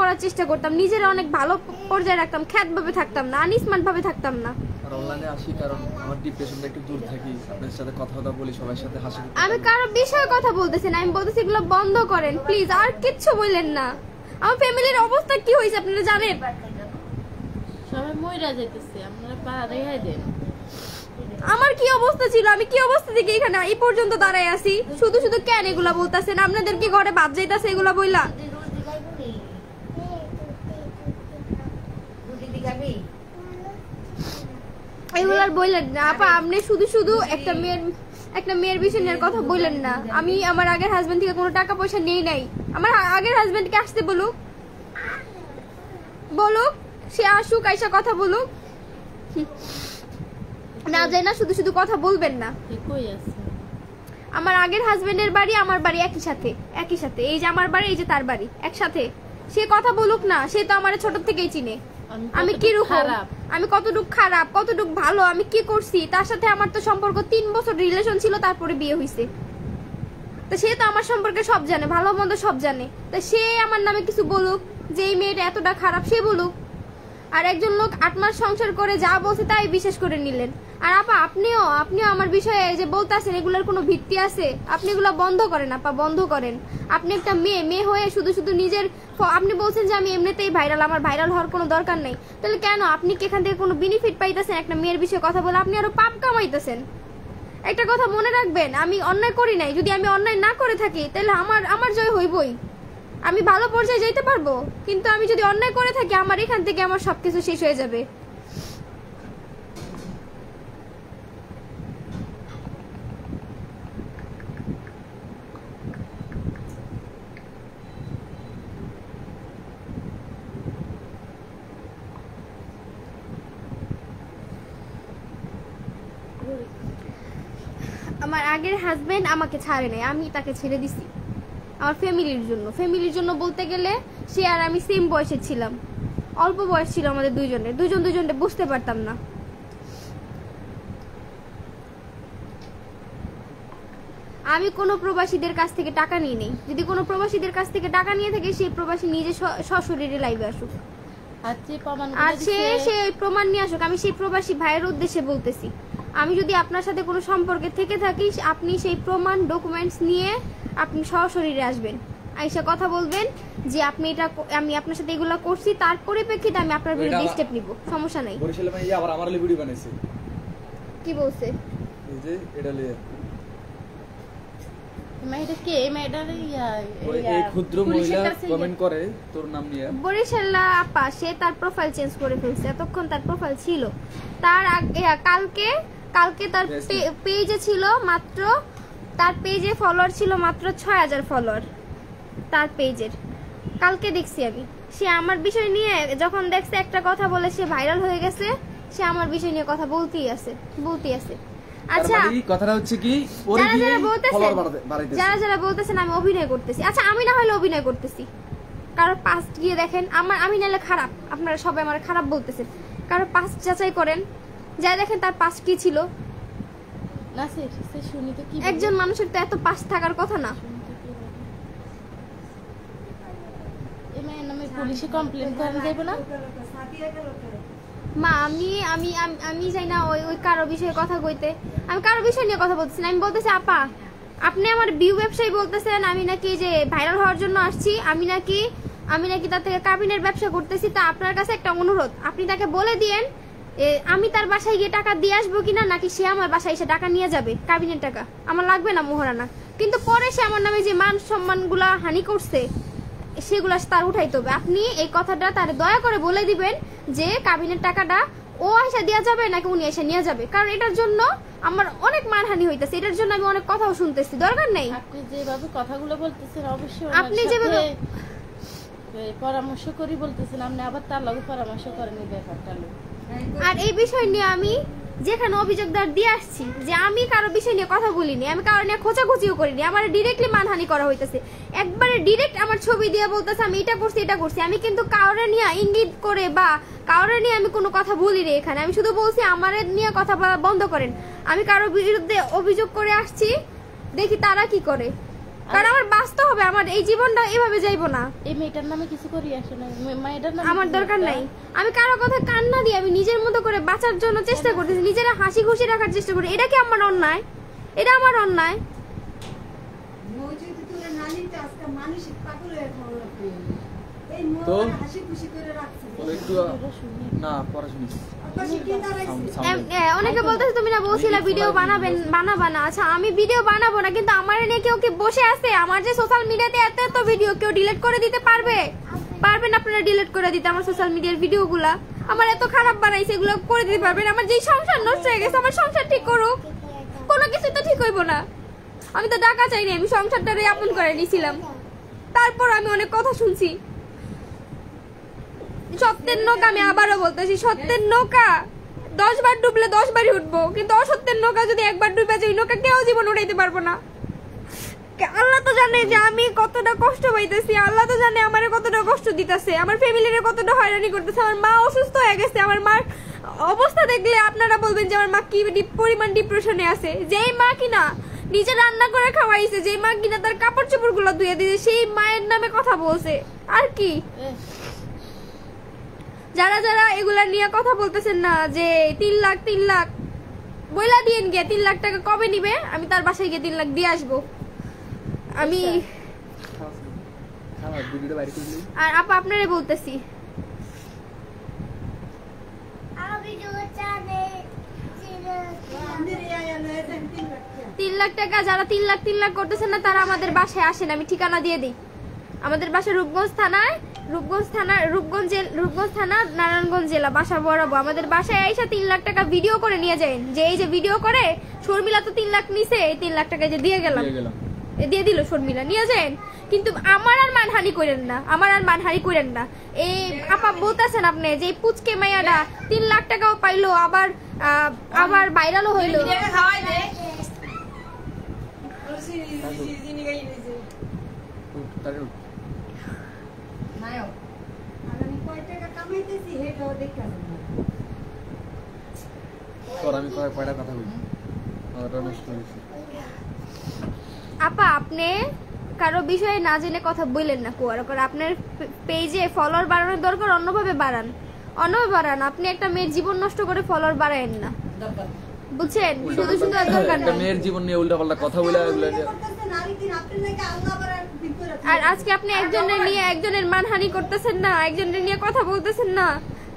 করার চেষ্টা করতাম, নিজের অনেক ভালো পর্যায়ে রাখতাম, খ্যাতভাবে থাকতাম না, আনস্মার্ট ভাবে থাকতাম না। আর অনলাইনে আসি কারণ আমার ডিপ্রেশনটা একটু দূর থাকি, আপনাদের সাথে কথা বলি, সবার সাথে হাসি। আমি কারো বিষয়ে কথা বলতেছি না, আমি বলতেছি এগুলো বন্ধ করেন প্লিজ, আর কিচ্ছু বললেন না। আমার ফ্যামিলির অবস্থা কি হয়েছে আপনারা জানেন? সবাই মইরা যাইতেছে, আপনারা পা রেহাই দেন। আমার কি অবস্থা ছিল, আমি কি অবস্থা থেকে এখানে এই পর্যন্ত দাঁড়ায় আছি? শুধু কেন এগুলা বলতেছেন? আপনাদের কি ঘরে বাদ যাইতাছে এগুলা বইলা? এগুলার বললেন না আপা, আপনি শুধু একটা মেয়ের বিষয় নিয়ে কথা বললেন না। আমি আমার আগের হাজবেন্ড থেকে কোনো টাকা পয়সা নেই নাই। আমার আগের হাজবেন্ডকে আসতে বলুক, সে আসুক, আইসা কথা বলুক। না যায় না, শুধু শুধু কথা বলবেন না। কই আছে? আমার আগের হাজবেন্ডের বাড়ি আমার বাড়ি একই সাথে, একই সাথে। এই যে আমার বাড়ি, এই যে তার বাড়ি একসাথে। সে কথা বলুক না, সে তো আমার ছোট থেকেই চিনে আমি কি খারাপ, আমি কতটুকু খারাপ, কতটুকু ভালো, আমি কি করছি। তার সাথে আমার তো সম্পর্ক 3 বছর রিলেশন ছিল, তারপরে বিয়ে হয়েছে। তো সে তো আমার সম্পর্কে সব জানে, ভালো মন্দ সব জানে। তো সে আমার নামে কিছু বলুক যে এই মেয়েটা এতটা খারাপ, সে বলুক। আর একজন লোক 8 মাস সংসার করে যা বলছে তাই বিশ্বাস করে নিলেন। আর আপা আপনিও আমার বিষয়ে যে বলতেছেন এগুলোর কোনো ভিত্তি আছে? আপনি এগুলো বন্ধ করেন আপা, বন্ধ করেন। আপনি একটা মেয়ে হয়ে শুধু শুধু নিজের, আপনি বলছেন যে আমি এমনিতেই ভাইরাল, আমার ভাইরাল হওয়ার কোনো দরকার নেই। তাহলে কেন আপনি কি এখান থেকে কোনো বেনিফিট পাইতেছেন? একটা মেয়ের বিষয়ে কথা বলে আপনি আরো পাপ কামাইতেছেন। একটা কথা মনে রাখবেন, আমি অন্যায় করি নাই। যদি আমি অন্যায় না করে থাকি তাহলে আমার জয় হইবই, আমি ভালো পর্যায়ে যাইতে পারবো। কিন্তু আমি যদি অন্যায় করে থাকি, আমার এখান থেকে আমার সবকিছু শেষ হয়ে যাবে। আমার আগের হাজবেন্ড আমাকে ছাড়ে নাই, আমি তাকে ছেড়ে দিছি আমার ফ্যামিলির জন্য। ফ্যামিলির জন্য বলতে গেলে সে আর আমি সেম বয়সে ছিলাম, অল্প বয়স ছিল আমাদের দুজনকে বুঝতে পারতাম না। আমি কোনো প্রবাসীদের কাছ থেকে টাকা নিয়ে নেই। যদি কোনো প্রবাসীদের কাছ থেকে টাকা নিয়ে থাকে, সেই প্রবাসী নিজে সশরীরে লাইভে আসুক, আর সে প্রমাণ নিয়ে আসুক। আমি সেই প্রবাসী ভাইয়ের উদ্দেশ্যে বলতেছি, আমি যদি আপনার সাথে কোনো সম্পর্কে থেকে থাকি, আপনি সেই প্রমাণ ডকুমেন্টস নিয়ে আপনি সশরীরে আসবেন, আইসা কথা বলবেন যে আপনি এটা, আমি আপনার সাথে এগুলো করছি, তার পরিপ্রেক্ষিতে আমি আপনার বিরুদ্ধে স্টেপ নিব, সমস্যা নাই। বরিশালে ভাই আবার আমার ভিডিও বানাইছে, কি বলছে? এই যে এটা লিয়ে এই ক্ষুদ্র মহিলা কমেন্ট করে তোর নাম নিয়ে। বরিশালা আপা, সে তার প্রোফাইল চেঞ্জ করে ফেলছে। এতক্ষণ তার প্রোফাইল ছিল, তার কালকে তার পেজে ছিল মাত্র, তার পেজে ফলোয়ার ছিল মাত্র 6000 ফলোয়ার তার পেজের। কালকে দেখছি আমি, সে আমার বিষয় নিয়ে যখন দেখছে একটা কথা বলে সে ভাইরাল হয়ে গেছে, সে আমার বিষয় নিয়ে কথা বলতেই আছে। আচ্ছা, কথাটা হচ্ছে কি, যারা বলতেছেন আমি অভিনয় করতেছি, আচ্ছা আমি না হলে অভিনয় করতেছি, কারো পাস্ট গিয়ে দেখেন। আমি নাহলে খারাপ, আপনারা সবাই আমার খারাপ বলতেছেন, কারো পাস্ট যাচাই করেন, যা দেখেন তার পাস্ট কি ছিল। একজন মানুষের তো এত পাস্ট থাকার কথা না। পুলিশে কমপ্লেন করা যাবে না মা? আমি চাই না ওই কারো বিষয়ে কথা কইতে। আমি কারো বিষয় নিয়ে কথা বলতেছি না। আমি বলতেছি আপা, আপনি আমার ভিউ ব্যবসায়ী বলতেছেন, আমি নাকি যে ভাইরাল হওয়ার জন্য আসছি, আমি নাকি তার থেকে কাবিনের ব্যবসা করতেছি। তা আপনার কাছে একটা অনুরোধ, আপনি তাকে বলে দিয়েন আমি তার বাসায় গিয়ে টাকা দিয়ে আসবো কিনা, নাকি সে আমার বাসায় এসে টাকা নিয়ে যাবে, কাবিনের টাকা আমার লাগবে না, মোহরানা। কিন্তু পরে সে আমার নামে যে মান সম্মান গুলা হানি করছে, সেগুলা তার উঠাইতে হবে। আপনি এই কথাটা তার দয়া করে বলে দিবেন যে কাবিনের টাকাটা ও এসে দেওয়া যাবে নাকি উনি এসে নিয়ে যাবে, কারণ এটার জন্য আমার অনেক মানহানি হইতেছে, এটার জন্য আমি অনেক কথাও শুনতেছি। দরকার নেই আপনি যেভাবে কথাগুলো বলতেছেন, অবশ্যই আপনি যেভাবে পরামর্শ করি বলতেছেন, আপনি আবার তার লগে পরামর্শ করেন এই ব্যাপারটা। আর এই বিষয় নিয়ে আমি যেখানে অভিযোগদার দিয়ে আসছি যে আমি কারো বিষয় নিয়ে কথা বলিনি, আমি কারো নিয়ে খোঁচাখুচিও করিনি, আমার ডিরেক্টলি মানহানি করা হইতেছে। একবারে ডিরেক্ট আমার ছবি দিয়ে বলতেছে আমি এটা করছি। আমি কিন্তু কাউরে নিয়ে ইঙ্গিত করে বা কাউরে নিয়ে আমি কোনো কথা বলিনি এখানে। আমি শুধু বলছি আমার নিয়ে কথা বলা বন্ধ করেন। আমি কারো বিরুদ্ধে অভিযোগ করে আসছি, দেখি তারা কি করে, কারণ আমার বাঁচতে হবে, আমার এই জীবনটা এভাবে যাইবো না। এই মেয়েটার নামে কিছু করি আসে না, মেয়েটার নামে আমার দরকার নাই। আমি কারো কথা কান না দিয়ে আমি নিজের মতো করে বাঁচার জন্য চেষ্টা করতেছি, নিজেরা হাসি খুশি রাখার চেষ্টা করি। এটা কি আমার অন্যায়? এটা আমার অন্যায়? তো একটু না পড়াশোনা অনেকে বলতেছে তুমি না বলছিলা ভিডিও বানাবা না। আচ্ছা আমি ভিডিও বানাবো না, কিন্তু আমার নিয়ে কেউ কি বসে আছে? আমার যে সোশ্যাল মিডিয়াতে এত ভিডিও কেউ ডিলিট করে দিতে পারবেন আপনারা ডিলিট করে দিতে আমার সোশ্যাল মিডিয়ার ভিডিওগুলা? আমার এত খারাপ বানাইছে, এগুলো করে দিতে পারবেন? আমার যেই সংসার নষ্ট হয়ে গেছে, আমার সংসার ঠিক করুক। কোনো কিছু তো ঠিক হইব না। আমি তো টাকা চাইনি, আমি সংসারটারে আপন করে নিয়েছিলাম, তারপর আমি অনেক কথা শুনছি। সত্যের নৌকা, আমি আবারও বলতেছি, সত্যের নৌকা 10 বার ডুবলে 10 বারই উঠবো, কিন্তু অসত্যের নৌকা যদি একবার ডুবে যায়, ওই নৌকা কেউ জীবন উঠাইতে পারবো না। আল্লাহ তো জানে যে আমি কতটা কষ্ট পাইতেছি, আল্লাহ তো জানে আমার কতটা কষ্ট দিতেছে, আমার ফ্যামিলির কতটা হয়রানি করতেছে। আমার মা অসুস্থ হয়ে গেছে, আমার মার অবস্থা দেখলে আপনারা বলবেন যে আমার মা কি পরিমাণ ডিপ্রেশনে আছে। যেই মা কিনা নিজে রান্না করে খাওয়াইছে, যেই মা কিনা তার কাপড় চোপড় গুলো ধুয়ে দিয়েছে, সেই মায়ের নামে কথা বলছে। আর কি যারা যারা এগুলা নিয়ে কথা বলতেছেন না যে 3 লাখ বইলা দিয়েন গিয়ে 3 লাখ টাকা কবে নিবে, আমি তার বাসায় গিয়ে 3 লাখ দিয়ে আসবো। আমি আর আপা আপনারে বলতেছি, 3 লাখ টাকা যারা 3 লাখ করতেছেন না, তারা আমাদের বাসায় আসেন, আমি ঠিকানা দিয়ে দিই। আমাদের বাসা রূপগঞ্জ থানা নারায়ণগঞ্জ জেলা, বাসা বরাবর। আমাদের বাসায় এসে 3 লাখ টাকা ভিডিও করে নিয়ে যাবেন, যে এই যে ভিডিও করে শর্মিলা তো 3 লাখ নিছে, এই 3 লাখ টাকা যে দিয়ে গেলাম, দিয়ে দিল শর্মিলা, নিয়ে যান। কিন্তু আমার আর মানহানি করেন না, এই আপা বলতেছেন আপনি যে পুচকে মাইয়াটা 3 লাখ টাকাও পাইলো, আবার ভাইরালও হইলো। আপা আপনি কারো বিষয়ে না জেনে কথা বললেন না, আপনার পেজে ফলোয়ার বাড়ানোর দরকার, অন্যভাবে বাড়ান। আপনি একটা মেয়ের জীবন নষ্ট করে ফলোয়ার বাড়ায়েন না, বুঝছেন? শুধু শুধু দরকার একটা মেয়ের জীবন নিয়ে উল্টাপাল্টা কথা বলে আর আজকে আপনি একজনের মানহানি করতেছেন না, একজনের নিয়ে কথা বলতেছেন না,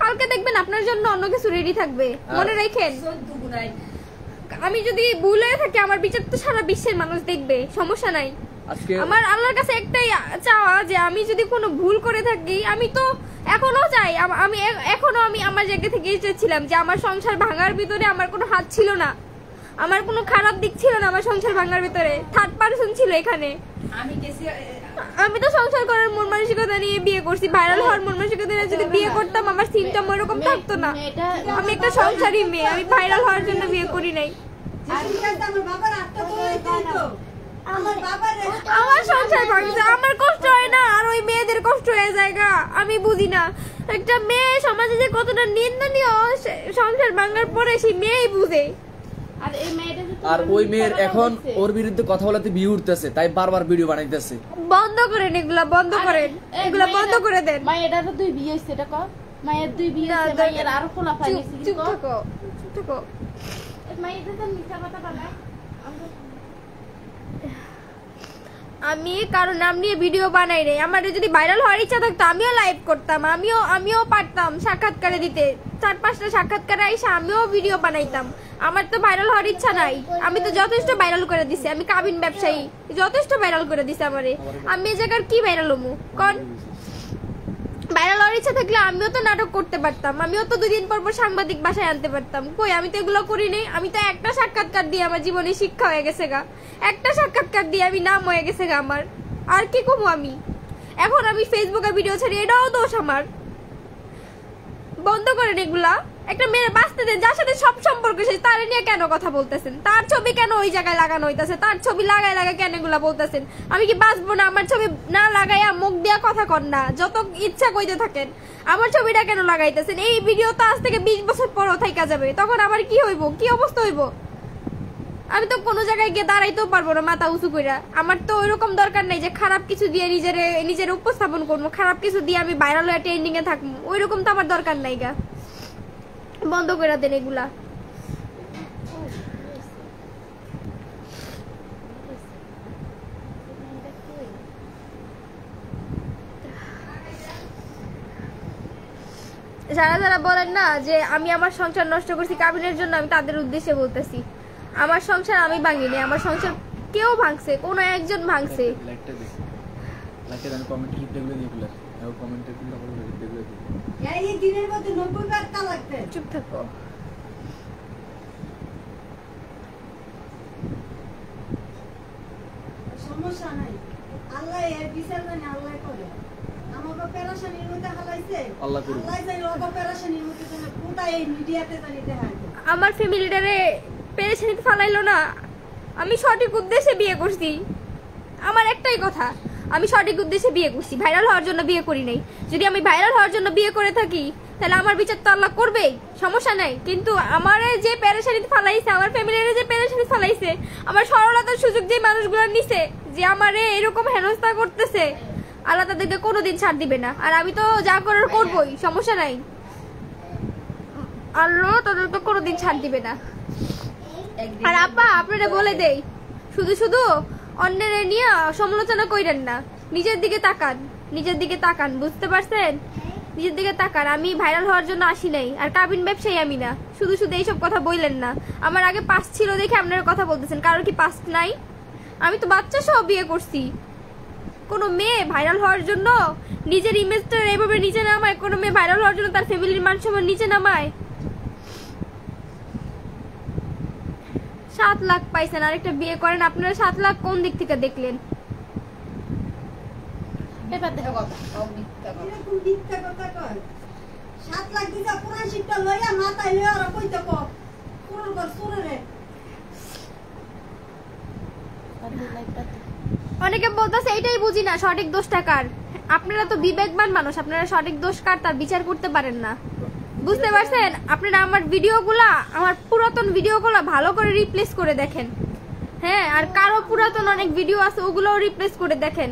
কালকে দেখবেন আপনার জন্য অন্য কিছু রেডি থাকবে, মনে রাখেন। আমি যদি ভুল হয়ে থাকি, আমার বিচার তো সারা বিশ্বের মানুষ দেখবে, সমস্যা নাই। আমার আল্লাহর কাছে একটাই চাওয়া যে আমি যদি কোনো ভুল করে থাকি, আমি তো এখনো চাই, আমি আমার জায়গা থেকে চেয়েছিলাম যে আমার সংসার ভাঙার ভিতরে আমার কোনো হাত ছিল না, আমার কোনো খারাপ দিক ছিল না, আমার সংসার ভাঙার ভিতরে থার্ড পারসন ছিল এখানে। আমি তো সংসার করার মন মানসিকতা নিয়ে বিয়ে করছি, ভাইরাল হওয়ার মন মানসিকতা নিয়ে যদি বিয়ে করতাম, আমার সিনটা ওরকম থাকতো না। আমি একটা সংসারী মেয়ে, আমি ভাইরাল হওয়ার জন্য বিয়ে করি নাই। আমার সংসার ভাঙছে, আমার কষ্ট হয় না, আর ওই মেয়েদের কষ্ট হয়ে জায়গা আমি বুঝি না। একটা মেয়ে সমাজে যে কতটা নিন্দনীয়, সংসার ভাঙার পরে সেই মেয়েই বুঝে। আর ওই মেয়ের এখন ওর বিরুদ্ধে কথা বলাতে ভিউ উঠতেছে, তাই বারবার ভিডিও বানাইতেছে। বন্ধ করেন এগুলা, বন্ধ করেন এগুলা, বন্ধ করে দেন। মায়ের 2 বিয়ে হইছে, এটা কও। মায়ের 2 বিয়ে হইছে, মায়ের আরো খোলা পাইছে। চুপ থাকো। মায়ের তো মিথ্যা কথা বলে। আমি কারো নাম নিয়ে ভিডিও বানাই রে, আমার যদি ভাইরাল হওয়ার ইচ্ছা থাকতো আমিও লাইভ করতাম, আমিও পারতাম সাক্ষাৎকারে দিতে, 4-5টা সাক্ষাৎকারে আইসা আমিও ভিডিও বানাইতাম। আমার তো ভাইরাল হওয়ার ইচ্ছা নাই, আমি তো যথেষ্ট ভাইরাল করে দিছি, আমি কাবিন ব্যবসায়ী, যথেষ্ট ভাইরাল করে দিছি আমারে। আমি এই জায়গার কি ভাইরাল হমু কোন? ভাইরাল হওয়ার ইচ্ছা থাকলে আমিও তো নাটক করতে পারতাম, আমিও তো 2 দিন পর সাংবাদিক বাসায় আনতে পারতাম। কই, আমি তো এগুলো করি নাই। আমি তো একটা সাক্ষাৎকার দিয়ে আমার জীবনে শিক্ষা হয়ে গেছে গা, একটা সাক্ষাৎকার দিয়ে আমি নাম হয়ে গেছে গা আমার। আর কি কমু আমি? এখন আমি ফেসবুকে ভিডিও ছাড়ি, এটাও দোষ আমার। বন্ধ করেন এগুলা, একটা মেয়ে বাঁচতে দেন, যার সাথে সব সম্পর্ক শেষ, তার নিয়ে কেন কথা বলতেছেন? তার ছবি কেন ওই জায়গায় লাগানো হইতাছে? তার ছবি লাগাই কেন এগুলা বলতেছেন? আমি কি বাঁচবো না? আমার ছবি না লাগাইয়া মুখ দিয়া কথা কর না, যত ইচ্ছা কইতে থাকেন। আমার ছবিটা কেন লাগাইতেছেন? এই ভিডিও তো আজ থেকে 20 বছর পরও থাইকা যাবে, তখন আবার কি হইব, কি অবস্থা হইব? আমি তো কোনো জায়গায় গিয়ে দাঁড়াইতেও পারবো না মাথা উঁচু কইরা। আমার তো ওইরকম দরকার নাই যে খারাপ কিছু দিয়ে নিজের উপস্থাপন করবো, খারাপ কিছু দিয়ে আমি ভাইরাল হয়ে ট্রেন্ডিং এ থাকবো, ওইরকম তো আমার দরকার নাই গা। বন্ধ করে দেন এগুলা। যারা বলেন না যে আমি আমার সংসার নষ্ট করছি কাবিনের জন্য, আমি তাদের উদ্দেশ্যে বলতেছি, আমার সংসার আমি ভাঙিনি, আমার সংসার কেউ ভাঙছে, কোন একজন ভাঙছে। চুপ থাকো। সমস্যা নাই, আল্লাহ এর বিচার জানে, আল্লাহ করে। আমাকে পেরেশানির মধ্যে হালাইছে আল্লাহ করুক। আল্লাহ জানি ওকে পেরেশানির মধ্যে যেন কোটা এই মিডিয়াতে জানি দেখায় আমার ফ্যামিলিটারে পেরেশানিতে ফালাইলো না। আমি সঠিক উদ্দেশ্যে বিয়ে করছি। আমার একটাই কথা, আমি সঠিক উদ্দেশ্যে বিয়ে করছি, ভাইরাল হওয়ার জন্য বিয়ে করি নাই। যদি আমি ভাইরাল হওয়ার জন্য বিয়ে করে থাকি তাহলে আমার বিচার তো আল্লাহ করবেই, সমস্যা নাই। কিন্তু আমার যে পেরেশানিতে ফালাইছে, আমার ফ্যামিলির যে পেরেশানি ফালাইছে, আমার সরলতার সুযোগ যে মানুষগুলো নিছে, যে আমারে এরকম হেনস্থা করতেছে, আল্লাহ তাদেরকে কোনোদিন ছাড় দিবে না। আর আমি তো যা করার করবোই, সমস্যা নাই। আল্লাহ তাদেরকে কোনোদিন ছাড় দিবে না। আর আপা আপনারা বলে দেই, শুধু শুধু অন্যের নিয়ে সমালোচনা কইরেন না, নিজের দিকে তাকান, নিজের দিকে তাকান, বুঝতে পারছেন? নিজের দিকে তাকান। আমি ভাইরাল হওয়ার জন্য আসি নাই, আর কাবিন ব্যবসায়ী আমি না। শুধু শুধু এইসব কথা বললেন না। আমার আগে পাস ছিল দেখে আপনারা কথা বলতেছেন, কারোর কি পাস নাই? আমি তো বাচ্চা সহ বিয়ে করছি। কোনো মেয়ে ভাইরাল হওয়ার জন্য নিজের ইমেজটা এইভাবে নিচে নামায়? কোনো মেয়ে ভাইরাল হওয়ার জন্য তার ফ্যামিলির মান সম্মান নিচে নামায়? 7 লাখ পাইছেন, আরেকটা বিয়ে করেন। আপনারা 7 লাখ কোন দিক থেকে দেখলেন? এবার দেখো কথা এরকম মিথ্যা কথা কয় 7 লাখ দিছা পুরান শিপটা লইয়া মাথায় লইয়া আর কইতে কো পুরো ঘর সুরে রে অনেকে বলতেছে এইটাই বুঝি না সঠিক দোষটা কার। আপনারা তো বিবেকবান মানুষ, আপনারা সঠিক দোষ কার তার বিচার করতে পারেন না, বুঝতে পারছেন? আপনারা আমার ভিডিওগুলা, আমার পুরাতন ভিডিওগুলা ভালো করে রিপ্লেস করে দেখেন। হ্যাঁ, আর কারো পুরাতন অনেক ভিডিও আছে, ওগুলোও রিপ্লেস করে দেখেন।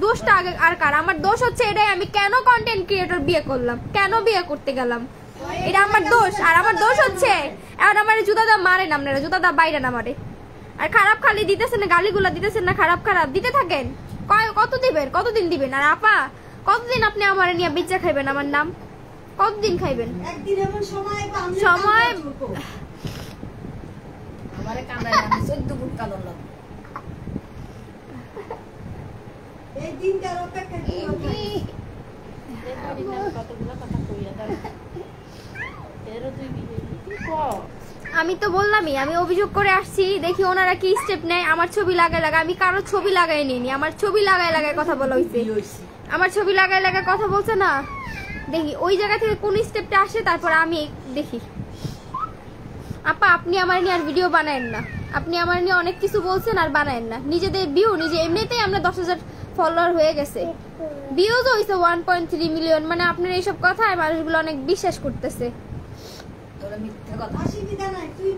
দোষটা আগে আর কার? আমার দোষ হচ্ছে এটাই, আমি কেন কন্টেন্ট ক্রিয়েটর বিয়ে করলাম, কেন বিয়ে করতে গেলাম, এটা আমার দোষ। আর আমার দোষ হচ্ছে এখন আমার জুতা দা মারেন, আপনারা জুতা দা বাইরে না মারে। আর খারাপ খালি দিতেছেন না, গালিগুলা দিতেছেন না, খারাপ খারাপ দিতে থাকেন। কত দিবেন, কতদিন দিবেন? আর আপা কতদিন আপনি আমার নিয়ে বেচা খাইবেন? আমার নাম কতদিন খাইবেন? একদিন এমন সময় আইবো আমি সময় আমারে কামড়ায় আমি 14 ফুট কালো লোক। এই দিনটার অপেক্ষা কি করব কতগুলো কথা কইয়া দাও এরও তুই বিয়ে কি কর আমি তো বললামই, আমি অভিযোগ করে আসছি, দেখি ওনারা কি স্টেপ নেয়। আমার ছবি লাগায় লাগায়, আমি কারো ছবি লাগাই নিইনি, আমার ছবি লাগায় লাগায় কথা বলা হইছে। আমার ছবি লাগায় লাগায় কথা বলছে না, দেখি ওই জায়গা থেকে কোন স্টেপটা আসে, তারপর আমি দেখি। আপা আপনি আমার নিয়ে আর ভিডিও বানায়েন না, আপনি আমার নিয়ে অনেক কিছু বলছেন আর বানায়েন না। নিজেদের ভিউ নিজে, এমনিতেই আমরা 10,000 ফলোয়ার হয়ে গেছে, ভিউজও হয়েছে 1.3 মিলিয়ন। মানে আপনার এইসব কথায় মানুষগুলো অনেক বিশ্বাস করতেছে। তোরা মিথ্যা কথা। অসুবিধা নাই তুই